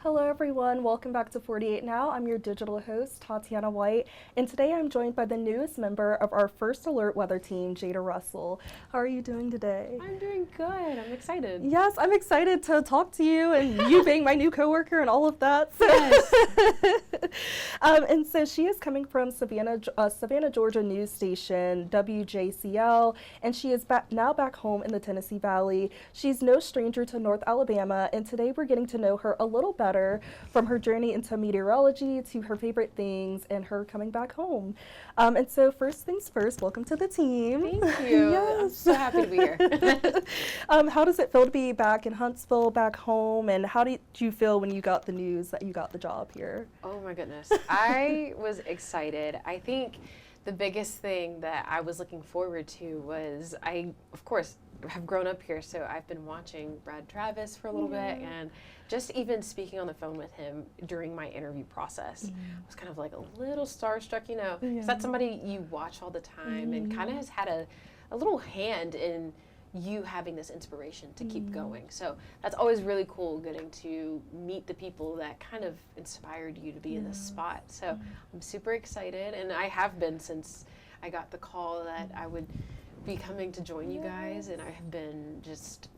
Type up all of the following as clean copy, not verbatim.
Hello everyone, welcome back to 48 Now. I'm your digital host, Tatiana White, and today I'm joined by the newest member of our First Alert weather team, Jayda Russell. How are you doing today? I'm doing good. I'm excited. Yes, I'm excited to talk to you and you being my new coworker and all of that. So. Yes. And so she is coming from Savannah, Georgia news station, WJCL, and she is now back home in the Tennessee Valley. She's no stranger to North Alabama, and today we're getting to know her a little better from her journey into meteorology to her favorite things and her coming back home. And so first things first, welcome to the team. Thank you. Yes. I'm so happy to be here. How does it feel to be back in Huntsville, back home, and how did you feel when you got the news that you got the job here? Oh my goodness. I was excited. I think the biggest thing that I was looking forward to was of course, have grown up here, so I've been watching Brad Travis for a little bit, and just even speaking on the phone with him during my interview process, I was kind of like a little starstruck, you know, because that's somebody you watch all the time and kind of has had a little hand in you having this inspiration to keep going. So that's always really cool, getting to meet the people that kind of inspired you to be in this spot. So I'm super excited, and I have been since I got the call that I would be coming to join you guys, and I have been just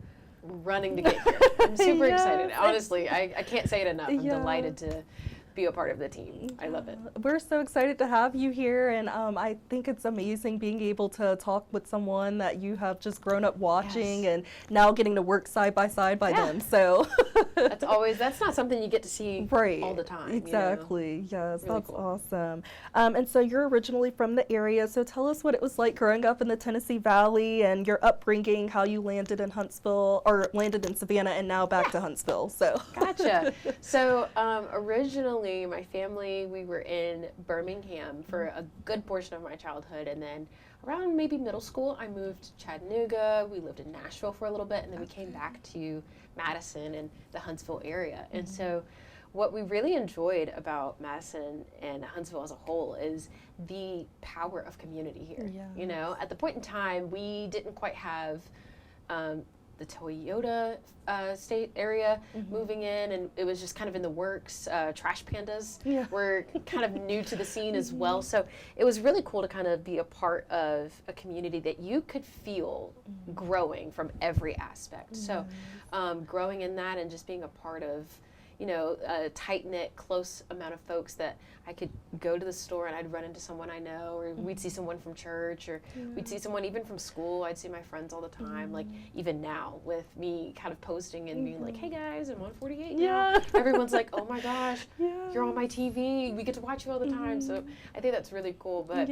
running to get here. I'm super excited. Honestly, I can't say it enough. I'm delighted to be a part of the team. I love it. We're so excited to have you here, and I think it's amazing being able to talk with someone that you have just grown up watching and now getting to work side by side by them. So that's not something you get to see all the time. Exactly. You know? Yes, really that's cool. awesome. And so you're originally from the area, so tell us what it was like growing up in the Tennessee Valley and your upbringing, how you landed in Huntsville, or landed in Savannah and now back to Huntsville. So Gotcha. So originally my family, we were in Birmingham for a good portion of my childhood, and then around maybe middle school I moved to Chattanooga. We lived in Nashville for a little bit, and then we came back to Madison and the Huntsville area. And so what we really enjoyed about Madison and Huntsville as a whole is the power of community here. You know, at the point in time, we didn't quite have the Toyota state area moving in, and it was just kind of in the works. Trash pandas were kind of new to the scene as well, so it was really cool to kind of be a part of a community that you could feel growing from every aspect. So growing in that and just being a part of, you know, a tight-knit, close amount of folks that I could go to the store and I'd run into someone I know, or we'd see someone from church, or we'd see someone even from school. I'd see my friends all the time, like even now with me kind of posting and being like, hey guys, I'm on 48 now. Everyone's like, oh my gosh, you're on my TV. We get to watch you all the time. So I think that's really cool. But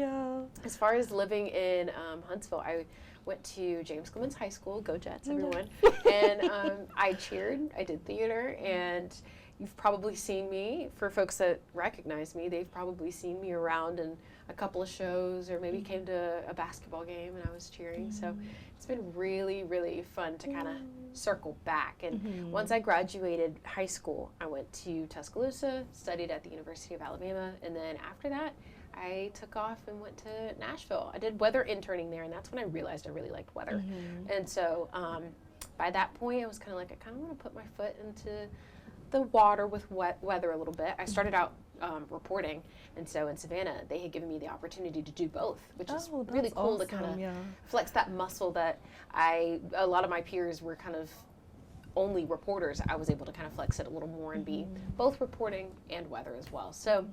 as far as living in Huntsville, I went to James Clemens High School, go Jets, everyone, and I cheered, I did theater, and you've probably seen me, for folks that recognize me, they've probably seen me around in a couple of shows, or maybe came to a basketball game and I was cheering. So it's been really, really fun to kind of circle back. And once I graduated high school, I went to Tuscaloosa, studied at the University of Alabama, and then after that, I took off and went to Nashville. I did weather interning there, and that's when I realized I really liked weather. And so by that point, I was kind of like, I kind of want to put my foot into the water with weather a little bit. I started out reporting, and so in Savannah, they had given me the opportunity to do both, which is really cool to kind of flex that muscle that a lot of my peers were kind of only reporters. I was able to kind of flex it a little more and be both reporting and weather as well. So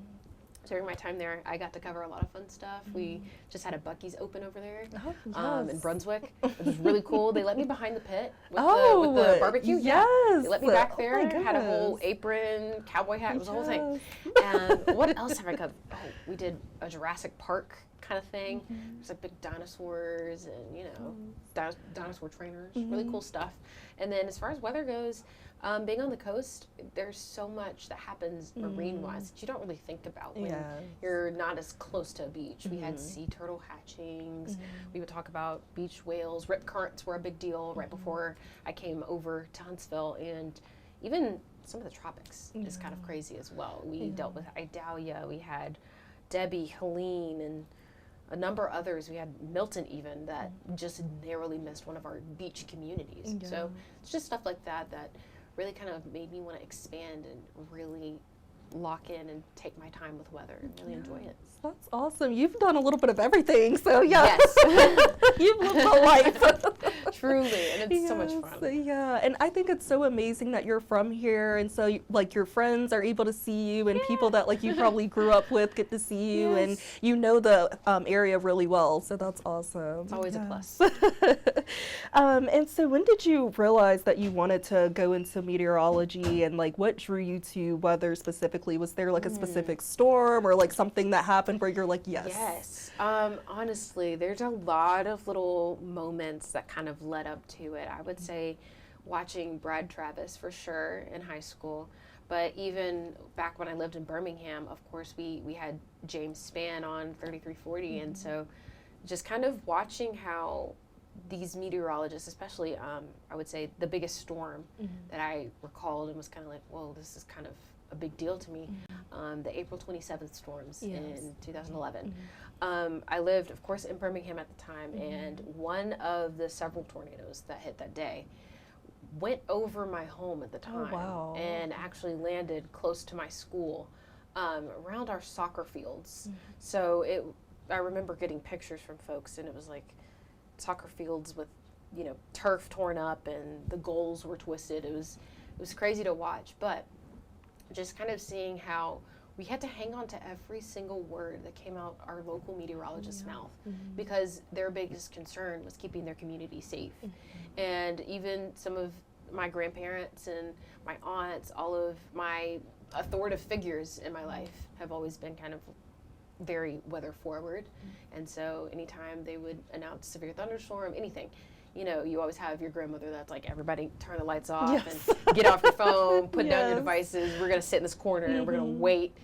during my time there, I got to cover a lot of fun stuff. We just had a Buc-ee's open over there in Brunswick. It was really cool. They let me behind the pit with the barbecue. They let me back there. Had a whole apron, cowboy hat. It was a whole thing. And what else have I covered? Oh, we did a Jurassic Park kind of thing. There's like big dinosaurs and, you know, dinosaur trainers. Really cool stuff. And then as far as weather goes, being on the coast, there's so much that happens marine-wise that you don't really think about when you're not as close to a beach. We had sea turtle hatchings. We would talk about beach whales. Rip currents were a big deal right before I came over to Huntsville, and even some of the tropics is kind of crazy as well. We dealt with Idalia. We had Debbie, Helene, and a number of others. We had Milton even that just narrowly missed one of our beach communities. So it's just stuff like that that really kind of made me want to expand and really lock in and take my time with weather and really enjoy it. That's awesome. You've done a little bit of everything, so yeah. Yes. You've lived a life. Truly, and it's so much fun. Yeah, and I think it's so amazing that you're from here, and so like your friends are able to see you, and people that like you probably grew up with get to see you, and you know the area really well. So that's awesome. It's always a plus. And so when did you realize that you wanted to go into meteorology, and like what drew you to weather specifically? Was there like a specific storm or like something that happened where you're like, yes? Yes. Honestly, there's a lot of little moments that kind of led up to it. I would say watching Brad Travis for sure in high school, but even back when I lived in Birmingham, of course, we had James Spann on 3340, and so just kind of watching how these meteorologists, especially I would say the biggest storm that I recalled and was kind of like, whoa, this is kind of a big deal to me, the April 27th storms in 2011. I lived, of course, in Birmingham at the time, and one of the several tornadoes that hit that day went over my home at the time and actually landed close to my school, around our soccer fields. So I remember getting pictures from folks, and it was like soccer fields with, you know, turf torn up and the goals were twisted. It was crazy to watch, but just kind of seeing how we had to hang on to every single word that came out our local meteorologist's mouth, because their biggest concern was keeping their community safe. And even some of my grandparents and my aunts, all of my authoritative figures in my life have always been kind of very weather forward. And so anytime they would announce severe thunderstorm, anything, you know, you always have your grandmother that's like, everybody turn the lights off and get off your phone, put down your devices, we're going to sit in this corner and we're going to wait.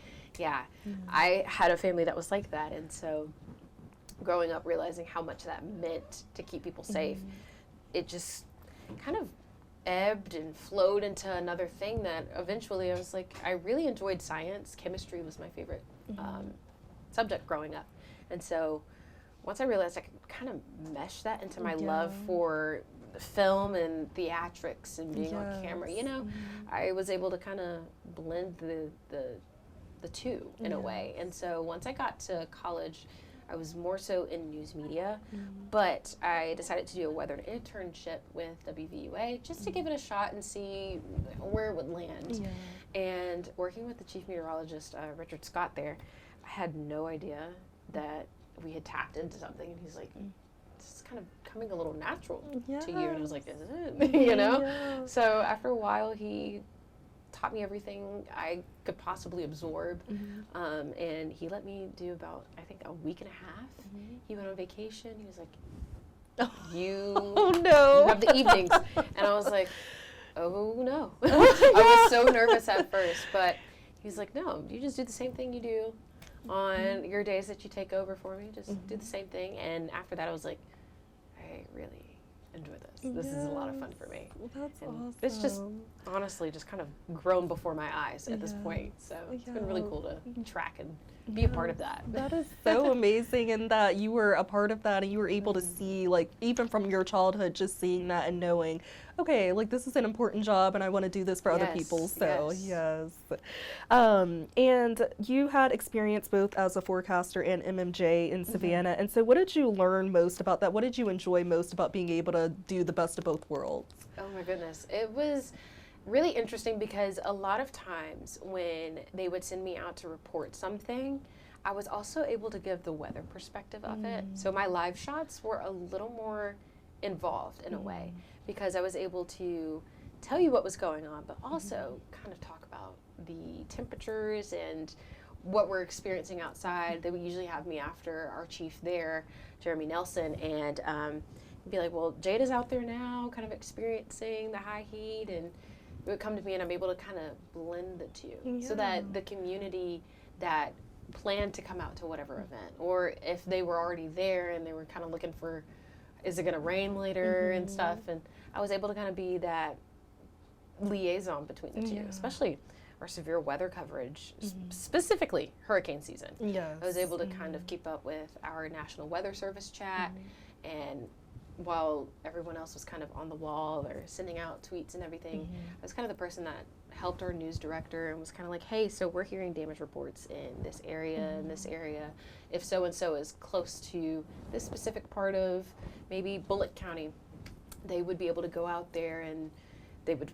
I had a family that was like that, and so growing up realizing how much that meant to keep people safe, it just kind of ebbed and flowed into another thing that eventually I was like, I really enjoyed science. Chemistry was my favorite subject growing up, and so once I realized I could kind of mesh that into my love for film and theatrics and being on camera, you know, I was able to kind of blend the two in a way. And so once I got to college, I was more so in news media, but I decided to do a weather internship with WVUA just to give it a shot and see where it would land. And working with the chief meteorologist, Richard Scott there, I had no idea that we had tapped into something, and he's like, this is kind of coming a little natural to you. And I was like, is it? You know? So after a while, he taught me everything I could possibly absorb, and he let me do about, I think, a week and a half. He went on vacation. He was like, you have the evenings. And I was like, oh no. I was so nervous at first, but he's like, no, you just do the same thing you do on your days that you take over for me. Just do the same thing. And after that, I was like, I really enjoy this. This is a lot of fun for me. That's awesome. It's just honestly just kind of grown before my eyes at this point. So it's been really cool to track and be a part of that. That is so amazing, and that you were a part of that and you were able to see, like, even from your childhood, just seeing that and knowing, okay, like, this is an important job and I want to do this for other people. So and you had experience both as a forecaster and MMJ in Savannah, and so what did you learn most about that? What did you enjoy most about being able to do the best of both worlds? Oh my goodness, it was really interesting because a lot of times when they would send me out to report something, I was also able to give the weather perspective of it. So my live shots were a little more involved in a way, because I was able to tell you what was going on, but also kind of talk about the temperatures and what we're experiencing outside. They would usually have me after our chief there, Jeremy Nelson, and be like, well, Jayda's out there now kind of experiencing the high heat, and it would come to me and I'm able to kind of blend the two so that the community that planned to come out to whatever event, or if they were already there and they were kind of looking for, is it going to rain later and stuff, and I was able to kind of be that liaison between the two, especially our severe weather coverage, specifically hurricane season. I was able to kind of keep up with our National Weather Service chat and while everyone else was kind of on the wall or sending out tweets and everything, I was kind of the person that helped our news director and was kind of like, hey, so we're hearing damage reports in this area, in this area. If so-and-so is close to this specific part of maybe Bullitt County, they would be able to go out there and they would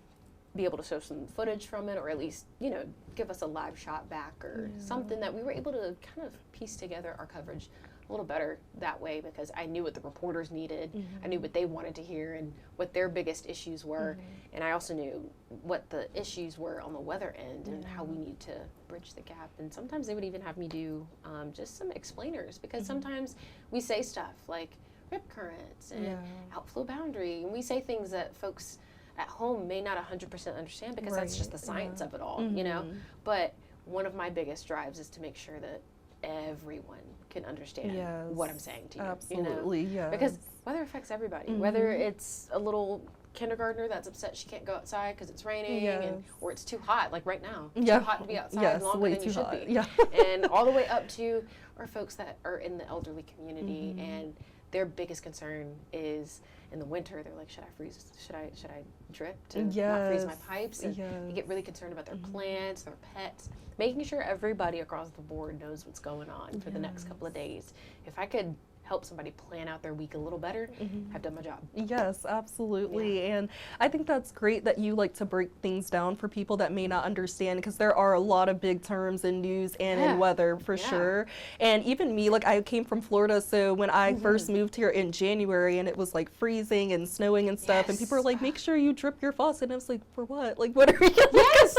be able to show some footage from it, or at least, you know, give us a live shot back or something that we were able to kind of piece together our coverage a little better that way, because I knew what the reporters needed. I knew what they wanted to hear and what their biggest issues were. And I also knew what the issues were on the weather end and how we need to bridge the gap. And sometimes they would even have me do just some explainers, because sometimes we say stuff like rip currents and outflow boundary, and we say things that folks at home may not 100% understand, because that's just the science of it all, you know. But one of my biggest drives is to make sure that everyone can understand what I'm saying to you. Absolutely, you know? Because weather affects everybody. Whether it's a little kindergartner that's upset she can't go outside because it's raining, and, or it's too hot, like right now. Too hot to be outside longer than you should be. And all the way up to our folks that are in the elderly community, and their biggest concern is in the winter, they're like, should I freeze? Should I drip to not freeze my pipes? And they get really concerned about their plants, their pets, making sure everybody across the board knows what's going on for the next couple of days. If I could help somebody plan out their week a little better, I've done my job. Yes, absolutely. And I think that's great that you like to break things down for people that may not understand, because there are a lot of big terms in news and in weather for sure. And even me, like I came from Florida, so when I first moved here in January and it was like freezing and snowing and stuff, and people are like, make sure you drip your faucet, and I was like, for what? Like, what are you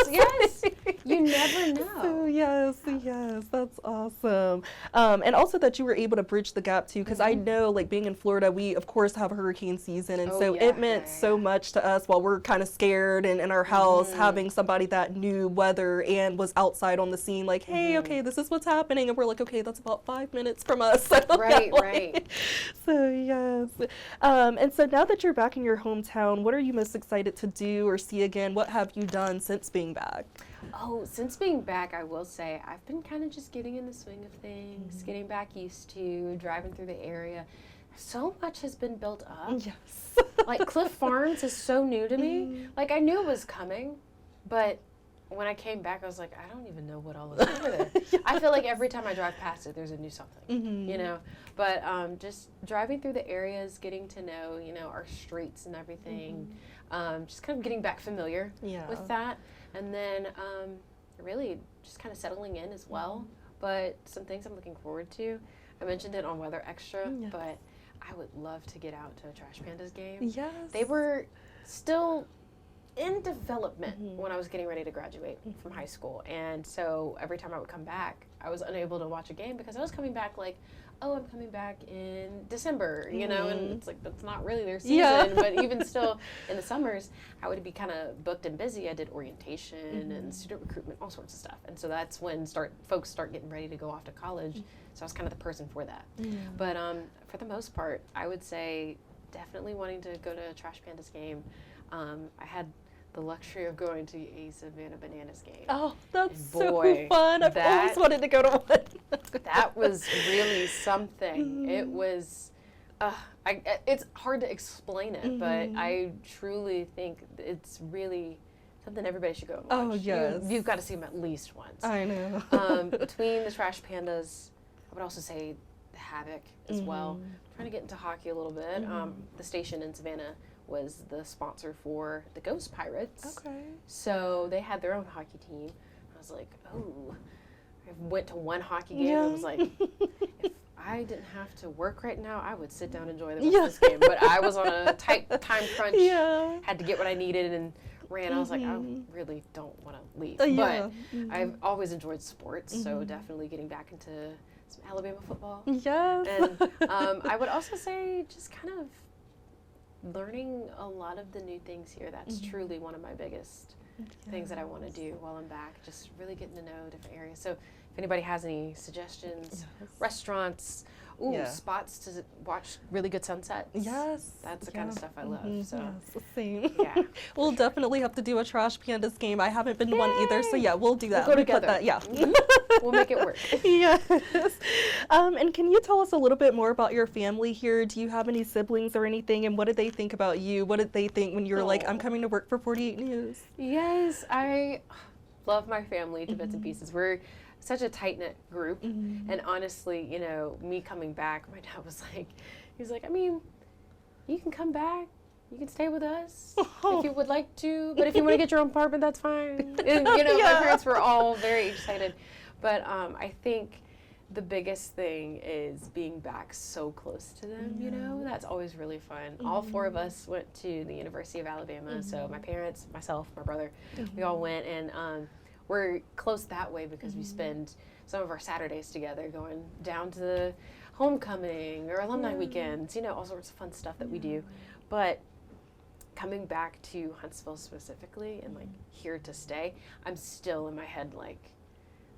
Yes, you never know. So yes, that's awesome. And also that you were able to bridge the gap too, because I know, like, being in Florida, we of course have hurricane season, and so it meant so much to us while we're kind of scared and in our house, having somebody that knew weather and was outside on the scene, like, hey, okay, this is what's happening, and we're like, okay, that's about 5 minutes from us. So Right. So yes. And so now that you're back in your hometown, what are you most excited to do or see again? What have you done since being back? Oh, since being back, I will say I've been kind of just getting in the swing of things, getting back used to driving through the area. So much has been built up. Yes. Like Cliff Farms is so new to me. Like I knew it was coming, but when I came back, I was like, I don't even know what all is over there. I feel like every time I drive past it, there's a new something, you know? But just driving through the areas, getting to know, you know, our streets and everything, just kind of getting back familiar with that. And then really just kind of settling in as well. But some things I'm looking forward to. I mentioned it on Weather Extra, but I would love to get out to a Trash Pandas game. Yes. They were still in development when I was getting ready to graduate from high school. And so every time I would come back, I was unable to watch a game because I was coming back like, oh, I'm coming back in December, you know, and it's like, that's not really their season, but even still in the summers, I would be kind of booked and busy. I did orientation and student recruitment, all sorts of stuff. And so that's when folks start getting ready to go off to college. So I was kind of the person for that. But for the most part, I would say definitely wanting to go to a Trash Pandas game. I had the luxury of going to a Savannah Bananas game. Oh, that's so fun. I've always wanted to go to one. That was really something. It was, it's hard to explain it, but I truly think it's really something everybody should go and watch. Oh, yes. You've got to see them at least once. I know. Between the Trash Pandas, I would also say the Havoc as well. I'm trying to get into hockey a little bit. The station in Savannah was the sponsor for the Ghost Pirates. Okay. So they had their own hockey team. I was like, oh. I went to one hocky game and was like, if I didn't have to work right now, I would sit down and enjoy the rest of this game. But I was on a tight time crunch, had to get what I needed and ran. I was like, I really don't want to leave. But I've always enjoyed sports, so definitely getting back into some Alabama football. Yes. And I would also say just kind of learning a lot of the new things here. That's truly one of my biggest things that I want to do while I'm back, just really getting to know different areas. So if anybody has any suggestions, restaurants, spots to watch really good sunsets. Yes. That's the kind of stuff I love. So yes, same. yeah. We'll definitely have to do a Trash Pandas game. I haven't been to one either, so yeah, we'll do that. We'll go Put together. that, yeah. We'll make it work. Yes. And can you tell us a little bit more about your family here? Do you have any siblings or anything? And what did they think about you? What did they think when you were like, I'm coming to work for 48 News? Yes, I love my family to bits and pieces. We're such a tight-knit group. And honestly, you know, me coming back, my dad was like, he's like, I mean, you can come back. You can stay with us if you would like to. But if you want to get your own apartment, that's fine. And, you know, my parents were all very excited. But I think the biggest thing is being back so close to them, you know. That's always really fun. All four of us went to the University of Alabama. So my parents, myself, my brother, we all went. And we're close that way because we spend some of our Saturdays together going down to the homecoming or alumni weekends, you know, all sorts of fun stuff that we do. But coming back to Huntsville specifically and like here to stay, I'm still in my head like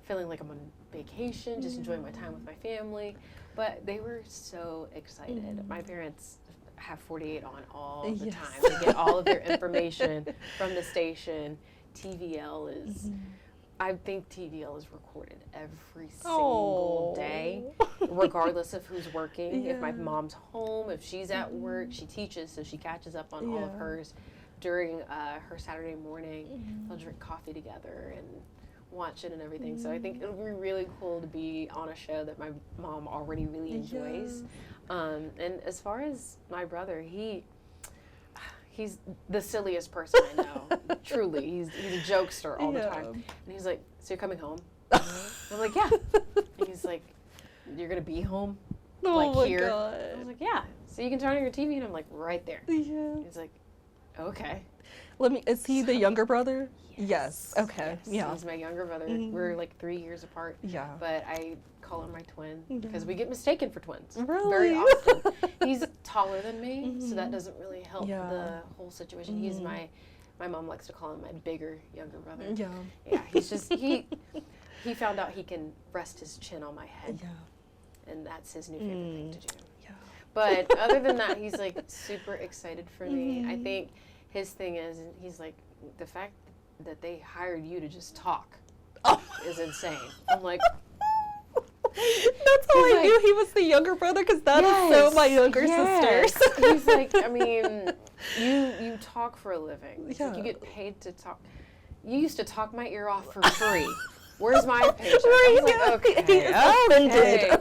feeling like I'm on vacation, just enjoying my time with my family. But they were so excited. My parents have 48 on all the time. They get all of their information from the station. TVL is, I think TVL is recorded every single day, regardless of who's working. If my mom's home, if she's at work, she teaches, so she catches up on all of hers. During her Saturday morning, they'll drink coffee together and watch it and everything. So I think it'll be really cool to be on a show that my mom already really enjoys. And as far as my brother, he's the silliest person I know. Truly, he's a jokester all the time. And he's like, so you're coming home? And I'm like, yeah. And he's like, you're gonna be home? Like here? God. I was like, yeah. So you can turn on your TV, and I'm like, right there. He's like, okay. Is he the younger brother? Yes. Okay. Yes. Yeah. He's my younger brother. We're like 3 years apart. Yeah. But I call him my twin because we get mistaken for twins. Really? Very often. He's taller than me, so that doesn't really help the whole situation. He's my mom likes to call him my bigger younger brother. Yeah. Yeah. He's just he found out he can rest his chin on my head. Yeah. And that's his new favorite thing to do. Yeah. But other than that, he's like super excited for me. I think his thing is, he's like, the fact that they hired you to just talk is insane. I'm like, that's how I knew he was the younger brother, because that is so my younger sister. He's like, I mean, you talk for a living. It's like you get paid to talk. You used to talk my ear off for free. Where's my paycheck? I was like, okay.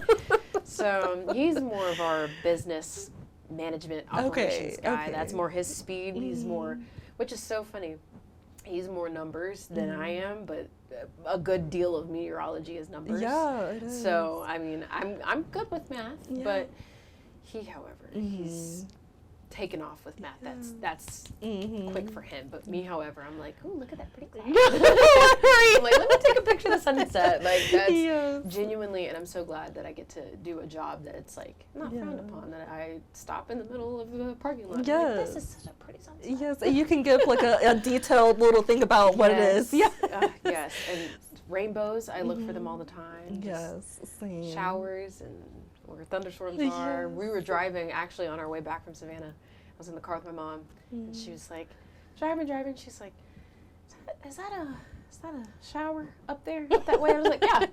So he's more of our business management operations guy. That's more his speed. He's more, which is so funny. He's more numbers than I am, but a good deal of meteorology is numbers. Yeah, it is. So, I mean, I'm good with math, but he, however, he's taken off with math. That's quick for him. But me, however, I'm like, oh, look at that pretty cloud. I'm like, let me take a picture of the sunset. Like, that's genuinely, and I'm so glad that I get to do a job that it's like not frowned upon, that I stop in the middle of the parking lot. Yeah. Like, this is such a pretty sunset. Yes, and you can give like a detailed little thing about what it is. Yeah. Yes, and rainbows, I look for them all the time. Yes, same. Showers and where thunderstorms are. We were driving actually on our way back from Savannah. I was in the car with my mom, and she was like, driving. She's like, is that a shower up there, up that way? I was like, yeah.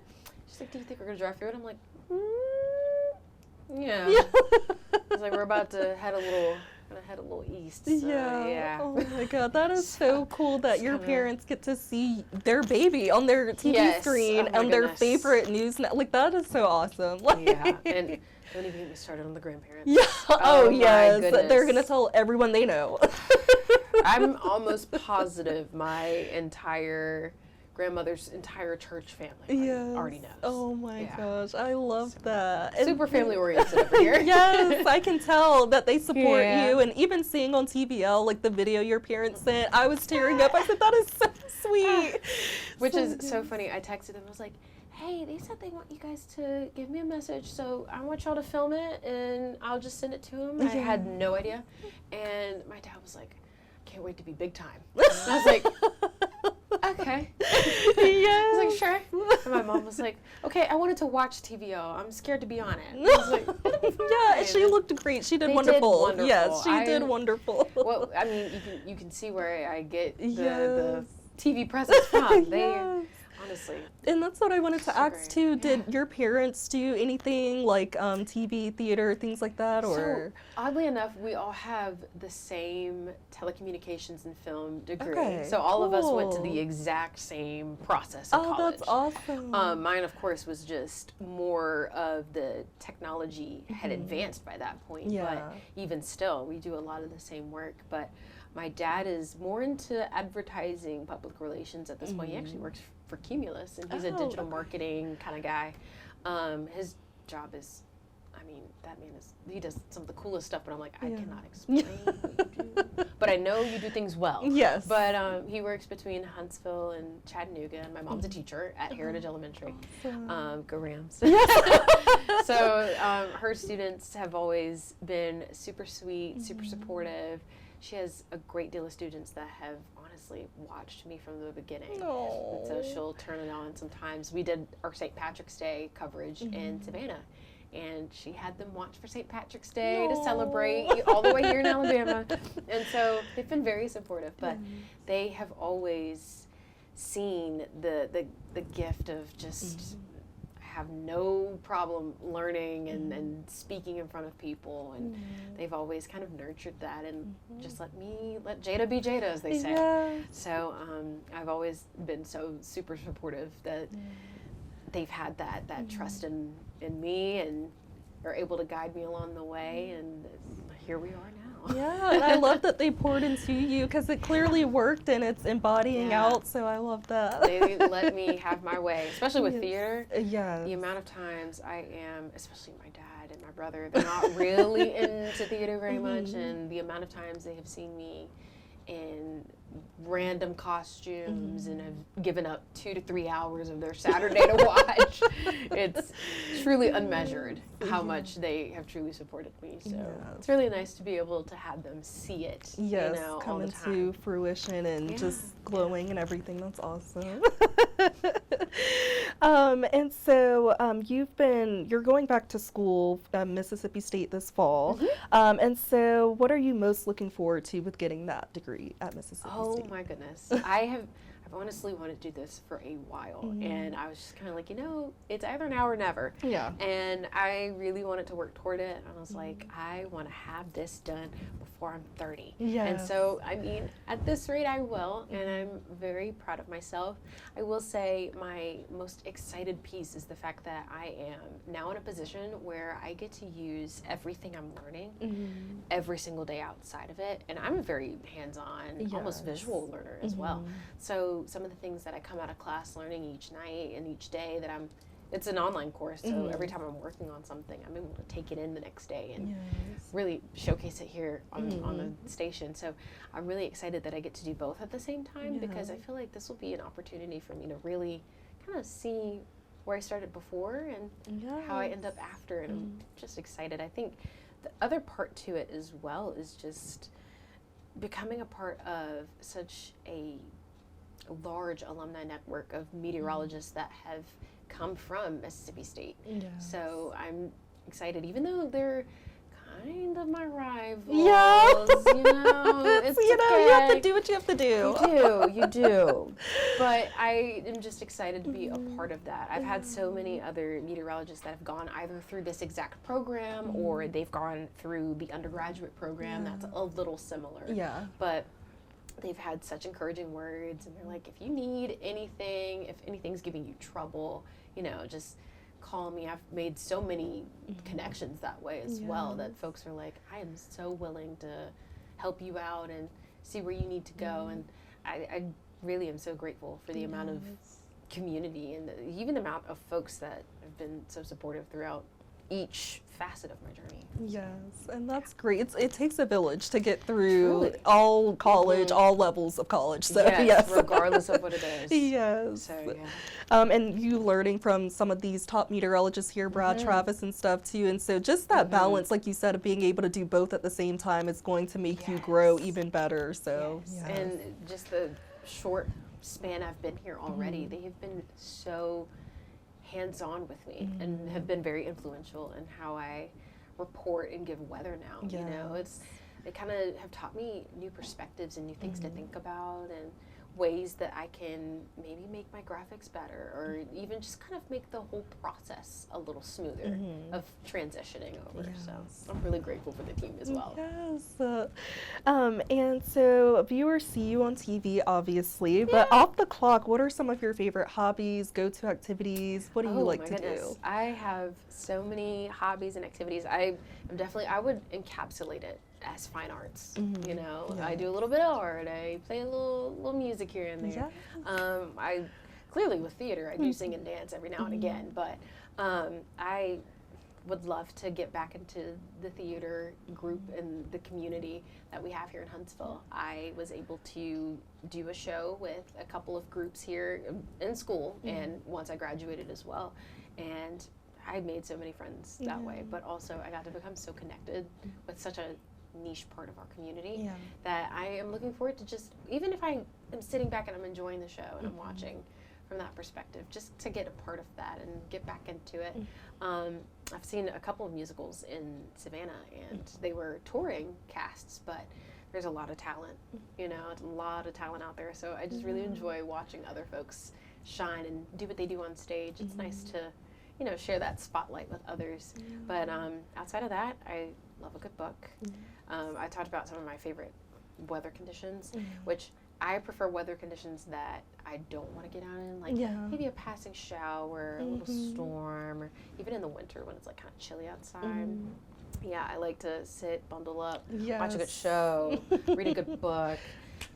She's like, do you think we're gonna drive through it? I'm like, yeah. I was like, we're about to head a little east. So, yeah. Oh my God, that is so cool that your parents get to see their baby on their TV screen and their favorite news. Like, that is so awesome. Like, and don't even get me started on the grandparents. Yeah. Oh yes, they're gonna tell everyone they know. I'm almost positive my grandmother's entire church family already knows. Oh my gosh, I love that. Super family oriented over here. Yes, I can tell that they support you, and even seeing on TVL like the video your parents sent, I was tearing up. I said, that is so sweet. Which is so funny. I texted them. I was like, hey, they said they want you guys to give me a message, so I want y'all to film it, and I'll just send it to them. I had no idea. And my dad was like, can't wait to be big time. And I was like, okay. I was like, sure. And my mom was like, okay, I wanted to watch TVO. I'm scared to be on it. And I was like, yeah, she looked great. She did wonderful. Yes, she did wonderful. Well, I mean, you can see where I get the TV presence from. They honestly. And that's what I wanted to ask too. Yeah. Did your parents do anything like TV, theater, things like that, or? So, oddly enough, we all have the same telecommunications and film degree. Okay, so all of us went to the exact same process in college. Oh, that's awesome. Mine, of course, was just more of the technology had advanced by that point. Yeah. But even still, we do a lot of the same work. But my dad is more into advertising, public relations at this point. He actually works for Cumulus, and he's a digital marketing kind of guy. His job is, I mean, that man he does some of the coolest stuff, but I'm like, I cannot explain what you do. But I know you do things well. Yes. But he works between Huntsville and Chattanooga, and my mom's a teacher at Heritage Elementary. Awesome. Go Rams. So her students have always been super sweet, super supportive. She has a great deal of students that have honestly watched me from the beginning. Aww. And so she'll turn it on sometimes. We did our St. Patrick's Day coverage in Savannah, and she had them watch for St. Patrick's Day to celebrate all the way here in Alabama. And so they've been very supportive, but they have always seen the gift of just have no problem learning and speaking in front of people, and they've always kind of nurtured that and just let Jayda be Jayda, as they say. Yes. So I've always been so super supportive that they've had that trust in me and are able to guide me along the way, and here we are now. Yeah, and I love that they poured into you because it clearly worked and it's embodying out, so I love that. They let me have my way, especially with theater. Yes. The amount of times I am, especially my dad and my brother, they're not really into theater very much, and the amount of times they have seen me in random costumes and have given up 2 to 3 hours of their Saturday to watch. It's truly unmeasured how much they have truly supported me. So it's really nice to be able to have them see it, yes, you know, come all the into time. fruition and just glowing and everything. That's awesome. And so you're going back to school, Mississippi State this fall. And so what are you most looking forward to with getting that degree at Mississippi State? Oh my goodness. I've honestly wanted to do this for a while, and I was just kind of like, it's either now or never. Yeah. And I really wanted to work toward it, and I was like, I want to have this done before I'm 30. Yes. And so, I mean, at this rate I will, and I'm very proud of myself. I will say my most excited piece is the fact that I am now in a position where I get to use everything I'm learning every single day outside of it, and I'm a very hands-on, almost visual learner as well. So some of the things that I come out of class learning each night and each day that it's an online course, so every time I'm working on something, I'm able to take it in the next day and really showcase it here on the station. So I'm really excited that I get to do both at the same time, because I feel like this will be an opportunity for me to really kind of see where I started before and how I end up after, and I'm just excited. I think the other part to it as well is just becoming a part of such a large alumni network of meteorologists that have come from Mississippi State. So I'm excited, even though they're kind of my rivals. Yeah. It's okay. You have to do what you have to do. You do. But I am just excited to be a part of that. I've had so many other meteorologists that have gone either through this exact program or they've gone through the undergraduate program that's a little similar. Yeah. But they've had such encouraging words, and they're like, if you need anything, if anything's giving you trouble, just call me. I've made so many connections that way as well, that folks are like, I am so willing to help you out and see where you need to go. And I really am so grateful for the amount of community and even the amount of folks that have been so supportive throughout each facet of my journey. Yes, and that's great. It takes a village to get through all college, all levels of college. So yes, regardless of what it is. Yes. So and you learning from some of these top meteorologists here, Brad Travis and stuff too. And so just that balance, like you said, of being able to do both at the same time is going to make you grow even better. So and just the short span I've been here already, they have been so hands-on with me and have been very influential in how I report and give weather now. You know, they kind of have taught me new perspectives and new things to think about, and ways that I can maybe make my graphics better, or even just kind of make the whole process a little smoother of transitioning over. So I'm really grateful for the team as well. Yes. And so viewers see you on TV, obviously, but off the clock, what are some of your favorite hobbies, go-to activities? What do you like to do? I have so many hobbies and activities. I would encapsulate it as fine arts. You know, I do a little bit of art. I play a little music here and there. I clearly with theater, I do sing and dance every now and again, but I would love to get back into the theater group and the community that we have here in Huntsville. I was able to do a show with a couple of groups here in school, and once I graduated as well, and I made so many friends that way, but also I got to become so connected with such a niche part of our community that I am looking forward to, just even if I am sitting back and I'm enjoying the show and I'm watching from that perspective, just to get a part of that and get back into it. I've seen a couple of musicals in Savannah, and they were touring casts, but there's a lot of talent, you know, a lot of talent out there. So I just really enjoy watching other folks shine and do what they do on stage. It's nice to, you know, share that spotlight with others. But outside of that, I love a good book. I talked about some of my favorite weather conditions, which I prefer weather conditions that I don't want to get out in, like maybe a passing shower, a little storm, or even in the winter when it's like kind of chilly outside. Yeah, I like to sit, bundle up, watch a good show, read a good book.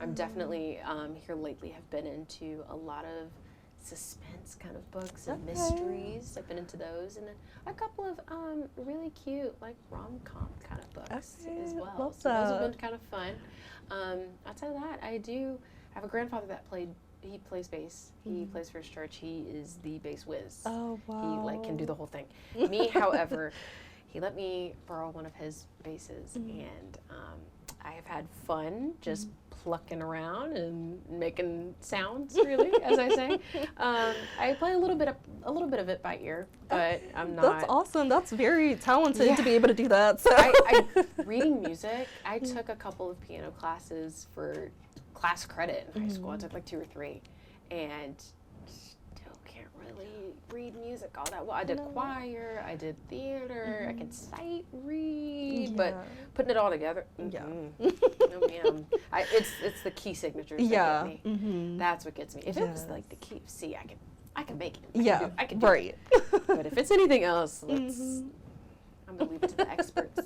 I'm definitely here lately have been into a lot of suspense kind of books and mysteries. I've been into those, and then a couple of really cute like rom-com kind of books as well. Love so that. those have been kind of fun. Outside of that, I do have a grandfather that he plays bass. He plays for his church. He is the bass whiz. Oh, wow. He like can do the whole thing. Me, however, he let me borrow one of his basses, and I have had fun just plucking around and making sounds, really, as I say. I play a little bit of it by ear, but I'm not. That's awesome. That's very talented to be able to do that. So reading music, I took a couple of piano classes for class credit in high school. I took like 2 or 3, and still can't really read music all that well. I did choir, I did theater, I can sight read, but putting it all together, no ma'am. It's the key signatures that get me. That's what gets me. If it was like the key of C, I can make it. I can do it. But if it's anything else, I'm gonna leave it to the experts.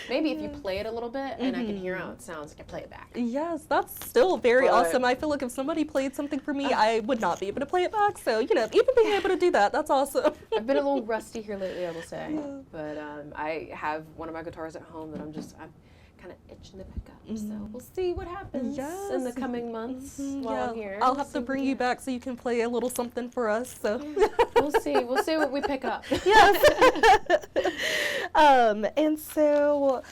Maybe if you play it a little bit and I can hear how it sounds, I can play it back. Yes, that's still very awesome. I feel like if somebody played something for me, I would not be able to play it back. So, you know, even being able to do that, that's awesome. I've been a little rusty here lately, I will say. But I have one of my guitars at home that I'm kind of itching to pick up. So we'll see what happens in the coming months while I'm here. I'll have to bring you back so you can play a little something for us. So We'll see what we pick up. Yes. And so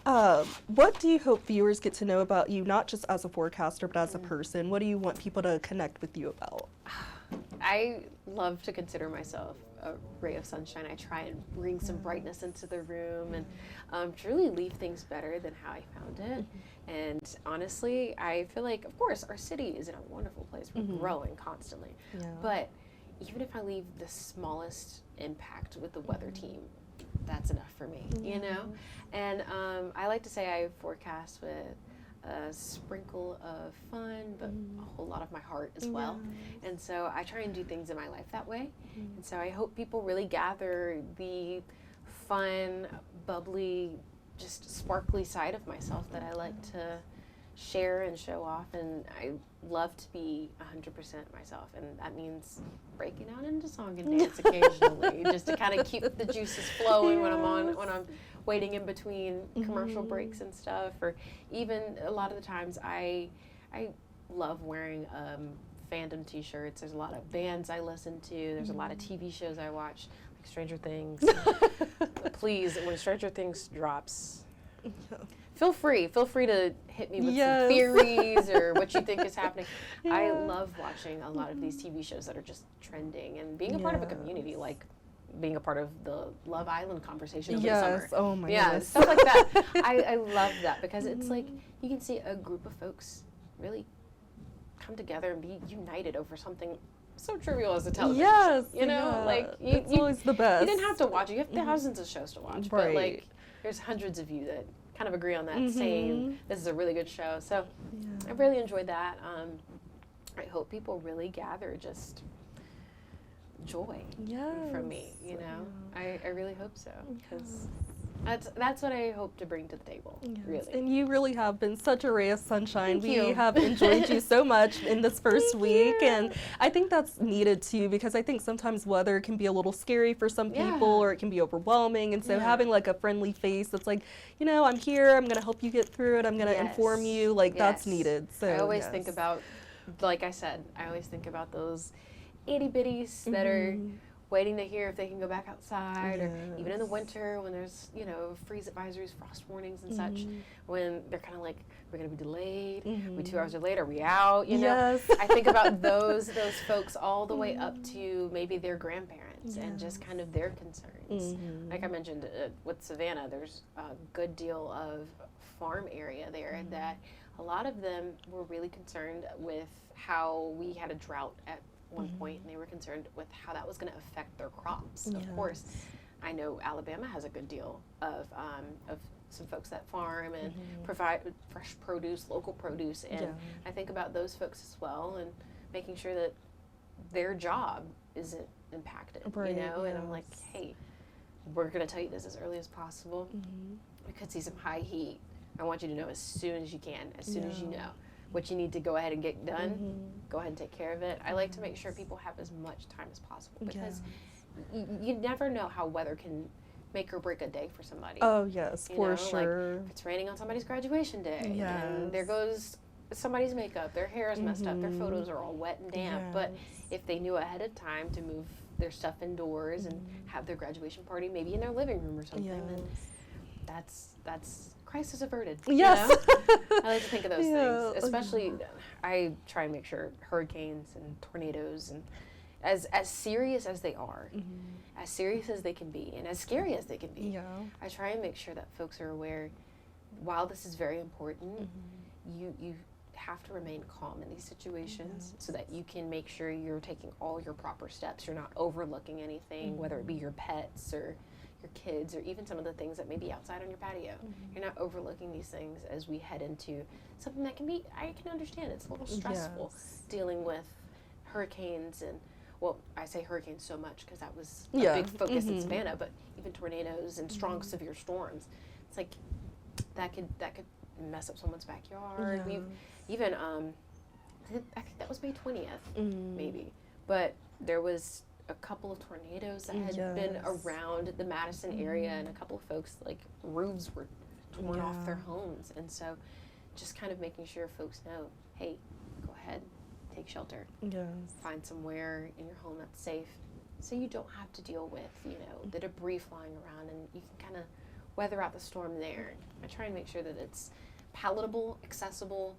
what do you hope viewers get to know about you, not just as a forecaster, but as a person? What do you want people to connect with you about? I love to consider myself a ray of sunshine. I try and bring some brightness into the room and truly leave things better than how I found it. And honestly, I feel like, of course, our city is in a wonderful place. We're growing constantly. But even if I leave the smallest impact with the weather team, that's enough for me, you know? And I like to say I forecast with a sprinkle of fun, but a whole lot of my heart as well. And so I try and do things in my life that way. And so I hope people really gather the fun, bubbly, just sparkly side of myself that I like to share and show off. And I love to be 100% myself, and that means breaking out into song and dance occasionally, just to kind of keep the juices flowing when I'm waiting in between commercial breaks and stuff. Or even a lot of the times I love wearing fandom t-shirts. There's a lot of bands I listen to. There's a lot of TV shows I watch, like Stranger Things. Please, when Stranger Things drops, feel free to hit me with some theories or what you think is happening. I love watching a lot of these TV shows that are just trending and being a part of a community, like being a part of the Love Island conversation over the summer. Oh my goodness. Stuff like that. I love that because it's like you can see a group of folks really come together and be united over something so trivial as a television show. You know, like it's always the best. You didn't have to watch it. You have thousands of shows to watch, but like there's hundreds of you that kind of agree on that saying this is a really good show. So I really enjoyed that. I hope people really gather just joy from me, you know. I really hope so, because that's what I hope to bring to the table, really. And you really have been such a ray of sunshine. We have enjoyed you so much in this first week, and I think that's needed too, because I think sometimes weather can be a little scary for some people, or it can be overwhelming, and so having like a friendly face that's like, you know, I'm here, I'm going to help you get through it, I'm going to inform you, like that's needed. So I always think about, like I said, I always think about those itty bitties that are waiting to hear if they can go back outside, or even in the winter when there's, you know, freeze advisories, frost warnings and such, when they're kind of like, we're going to be delayed, we 2 hours are late, are we out, you know? I think about those folks all the way up to maybe their grandparents and just kind of their concerns. Like I mentioned with Savannah, there's a good deal of farm area there that a lot of them were really concerned with how we had a drought at one point, and they were concerned with how that was going to affect their crops. Of course, I know Alabama has a good deal of some folks that farm and provide fresh produce, local produce, and I think about those folks as well, and making sure that their job isn't impacted, you know. And I'm like, hey, we're going to tell you this as early as possible. We could see some high heat. I want you to know as soon as you can, as soon as you know what you need to go ahead and get done, go ahead and take care of it. I like to make sure people have as much time as possible, because you never know how weather can make or break a day for somebody. Oh yes, for sure. Like if it's raining on somebody's graduation day, and there goes somebody's makeup, their hair is messed up, their photos are all wet and damp. But if they knew ahead of time to move their stuff indoors and have their graduation party maybe in their living room or something, then that's crisis averted. Yes. You know? I like to think of those things. Especially, I try and make sure hurricanes and tornadoes, and as serious as they are, as serious as they can be, and as scary as they can be, I try and make sure that folks are aware, while this is very important, you have to remain calm in these situations so that you can make sure you're taking all your proper steps. You're not overlooking anything, whether it be your pets or your kids, or even some of the things that may be outside on your patio. You're not overlooking these things as we head into something that can be, I can understand, it's a little stressful dealing with hurricanes, and well, I say hurricanes so much because that was a big focus in Savannah, but even tornadoes and strong severe storms. It's like that could mess up someone's backyard. We've even I think that was May 20th maybe, but there was a couple of tornadoes that had been around the Madison area, and a couple of folks, like, roofs were torn off their homes. And so just kind of making sure folks know, hey, go ahead, take shelter. Find somewhere in your home that's safe, so you don't have to deal with, you know, the debris flying around, and you can kind of weather out the storm there. I try and make sure that it's palatable, accessible,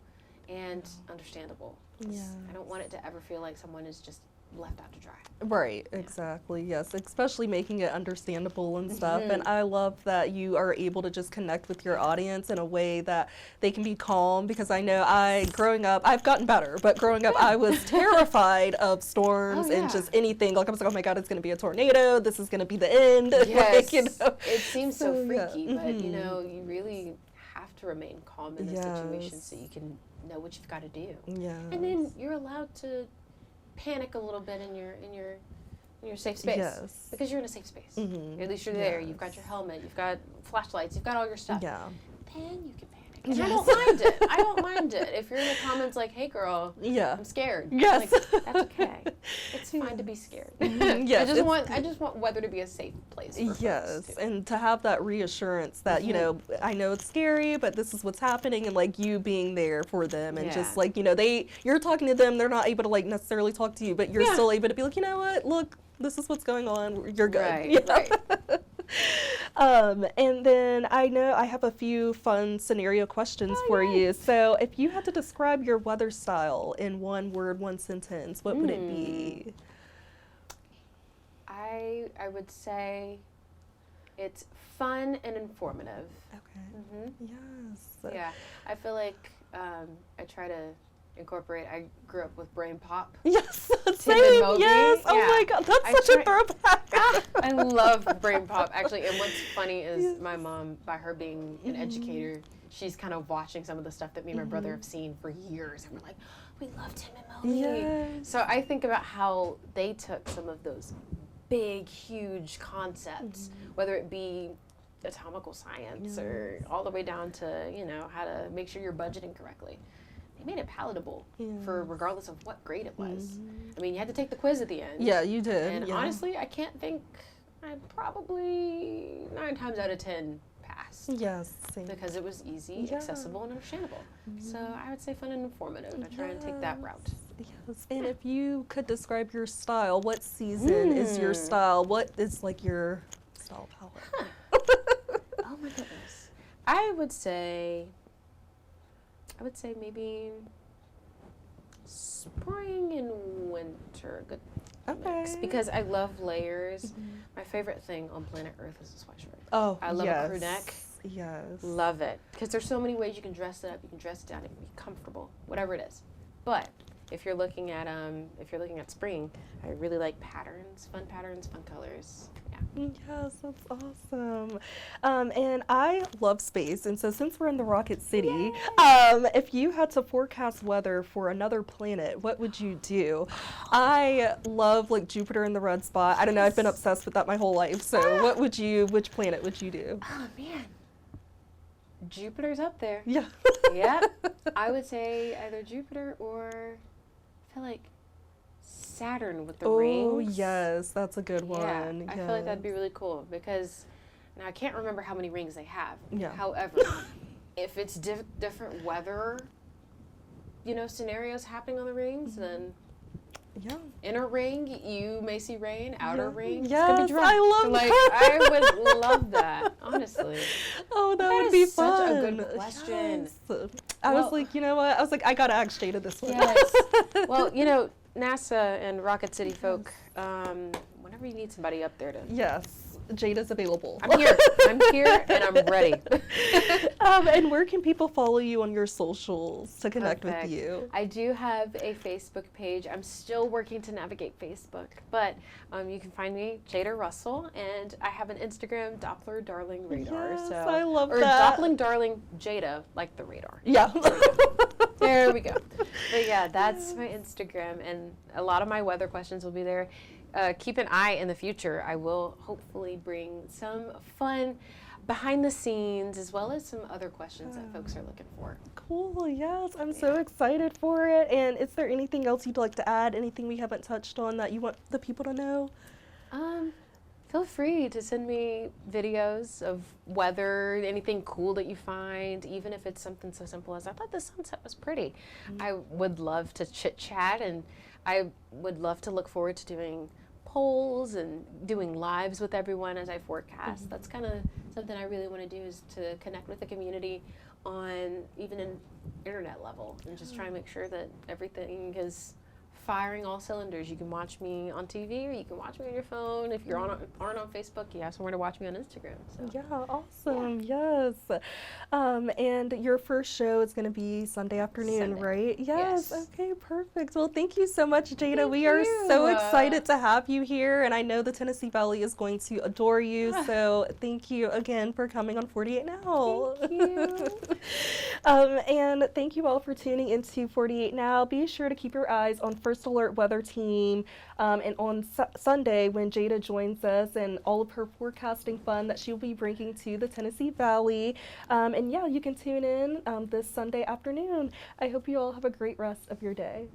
and understandable. I don't want it to ever feel like someone is just left out to dry. Right, exactly, yes, especially making it understandable and stuff. And I love that you are able to just connect with your audience in a way that they can be calm, because I know growing up, I've gotten better, but growing up I was terrified of storms and just anything. Like I was like, oh my God, it's going to be a tornado, this is going to be the end. Like, you know. It seems so freaky, but you know, you really have to remain calm in this situation so you can know what you've got to do. And then you're allowed to panic a little bit in your safe space, because you're in a safe space. At least you're there. You've got your helmet. You've got flashlights. You've got all your stuff. Then you can panic. And I don't mind it. I don't mind it. If you're in the comments like, "Hey, girl, I'm scared." Like, that's okay. It's fine to be scared. I just want weather to be a safe place for folks too. And to have that reassurance that you know, I know it's scary, but this is what's happening, and like you being there for them, and just like, you know, you're talking to them, they're not able to like necessarily talk to you, but you're still able to be like, you know what, look, this is what's going on, you're good. Right. And then I know I have a few fun scenario questions for you. So if you had to describe your weather style in one word, one sentence, what would it be? I would say it's fun and informative. Okay. Yes. Yeah, I feel like I try to incorporate. I grew up with Brain Pop. Yes, same. Moby. Yes. Yeah. Oh my God, that's such a throwback. I love Brain Pop actually. And what's funny is my mom, by her being an educator, she's kind of watching some of the stuff that me and my brother have seen for years, and we're like, we love Tim and Moby. Yes. So I think about how they took some of those big, huge concepts, whether it be atomical science or all the way down to, you know, how to make sure you're budgeting correctly. They made it palatable for regardless of what grade it was. I mean, you had to take the quiz at the end. Yeah, you did. And honestly, I can't think, I'd probably 9 times out of 10 passed. Yes, same. Because it was easy, accessible, and understandable. So I would say fun and informative. I try and take that route. Yes. And if you could describe your style, what season is your style? What is like your style palette? Oh my goodness. I would say maybe spring and winter. Good mix. Because I love layers. My favorite thing on planet Earth is a sweatshirt. Oh, I love a crew neck. Yes. Love it. Because there's so many ways you can dress it up. You can dress it down. It can be comfortable. Whatever it is. But if you're looking at spring, I really like patterns, fun colors. Yeah. Yes, that's awesome. And I love space, and so since we're in the Rocket City, if you had to forecast weather for another planet, what would you do? I love like Jupiter in the red spot. I don't know, I've been obsessed with that my whole life. So which planet would you do? Oh man. Jupiter's up there. Yeah. Yeah. I would say either Jupiter or I feel like Saturn with the rings. Oh, yes, that's a good one. Yeah, I feel like that'd be really cool because now I can't remember how many rings they have. Yeah. However, if it's different weather, you know, scenarios happening on the rings, then inner ring you may see rain, outer ring it's gonna be dry. I love like that. I would love that, honestly. Oh, that would be fun. Such a good question. Yes. I was like, you know what? I was like, I gotta ask Jayda this one. Yes. Well, you know, NASA and Rocket City folk, whenever you need somebody up there to... Yes, Jayda's available. I'm here and I'm ready. And where can people follow you on your socials to connect with you? I do have a Facebook page. I'm still working to navigate Facebook, but you can find me, Jayda Russell, and I have an Instagram, Doppler Darling Radar. Yes, so, I love or that. Doppling Darling Jayda, like the radar. Yeah. There we go. But yeah, that's my Instagram, and a lot of my weather questions will be there. Keep an eye in the future. I will hopefully bring some fun behind the scenes as well as some other questions that folks are looking for. Cool, yes, I'm so excited for it. And is there anything else you'd like to add? Anything we haven't touched on that you want the people to know? Feel free to send me videos of weather, anything cool that you find, even if it's something so simple as, I thought the sunset was pretty. I would love to chit-chat, and I would love to look forward to doing polls and doing lives with everyone as I forecast. That's kind of something I really want to do, is to connect with the community on even an internet level and just try and make sure that everything is firing all cylinders. You can watch me on TV or you can watch me on your phone. If you aren't on Facebook, you have somewhere to watch me on Instagram. So. Yeah, awesome. Yes. And your first show is going to be Sunday afternoon, Sunday. Right? Yes. Okay, perfect. Well, thank you so much, Jayda. Thank we are so you. excited to have you here, and I know the Tennessee Valley is going to adore you. So thank you again for coming on 48 Now. Thank you. And thank you all for tuning into 48 Now. Be sure to keep your eyes on First Alert Weather Team and on Sunday when Jayda joins us and all of her forecasting fun that she'll be bringing to the Tennessee Valley. And yeah, you can tune in this Sunday afternoon. I hope you all have a great rest of your day.